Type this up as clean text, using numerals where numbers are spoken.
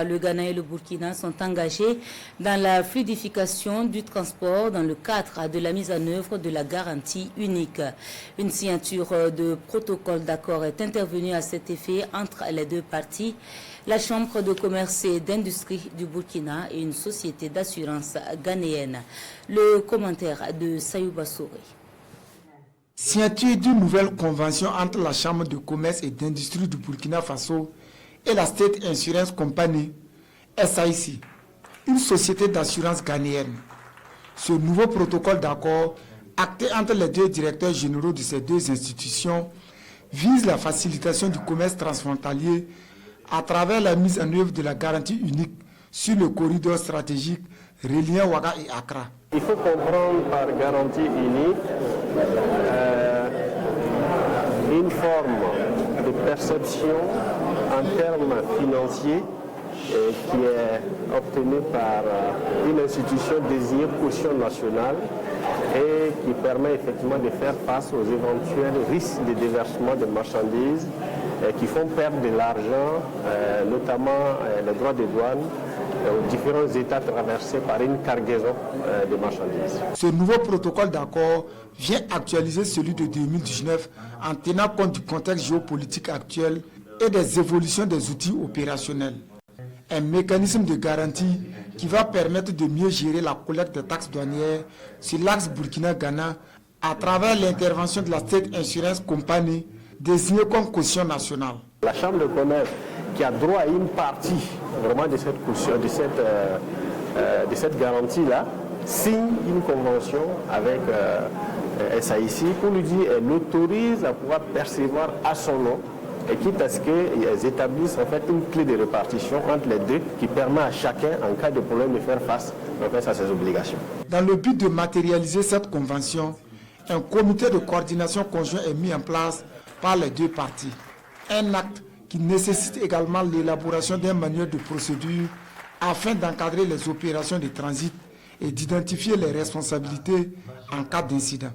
Le Ghana et le Burkina sont engagés dans la fluidification du transport dans le cadre de la mise en œuvre de la garantie unique. Une signature de protocole d'accord est intervenue à cet effet entre les deux parties, la Chambre de commerce et d'industrie du Burkina et une société d'assurance ghanéenne. Le commentaire de Sayouba Souré. Signature d'une nouvelle convention entre la Chambre de commerce et d'industrie du Burkina Faso et la State Insurance Company, SIC, une société d'assurance ghanéenne. Ce nouveau protocole d'accord, acté entre les deux directeurs généraux de ces deux institutions, vise la facilitation du commerce transfrontalier à travers la mise en œuvre de la garantie unique sur le corridor stratégique reliant Ouaga et Accra. Il faut comprendre par garantie unique une forme de perception en termes financiers qui est obtenue par une institution désignée caution nationale et qui permet effectivement de faire face aux éventuels risques de déversement de marchandises qui font perdre de l'argent, notamment les droits de douane, aux différents États traversés par une cargaison de marchandises. Ce nouveau protocole d'accord vient actualiser celui de 2019 en tenant compte du contexte géopolitique actuel et des évolutions des outils opérationnels. Un mécanisme de garantie qui va permettre de mieux gérer la collecte des taxes douanières sur l'axe Burkina-Ghana à travers l'intervention de la State Insurance Company désignée comme caution nationale. La Chambre de commerce qui a droit à une partie vraiment de cette caution, de cette garantie-là, signe une convention avec SIC pour lui dire qu'elle l'autorise à pouvoir percevoir à son nom et quitte à ce qu'elles établissent en fait une clé de répartition entre les deux qui permet à chacun, en cas de problème, de faire face en fait, à ses obligations. Dans le but de matérialiser cette convention, un comité de coordination conjoint est mis en place par les deux parties. Un acte qui nécessite également l'élaboration d'un manuel de procédure afin d'encadrer les opérations de transit et d'identifier les responsabilités en cas d'incident.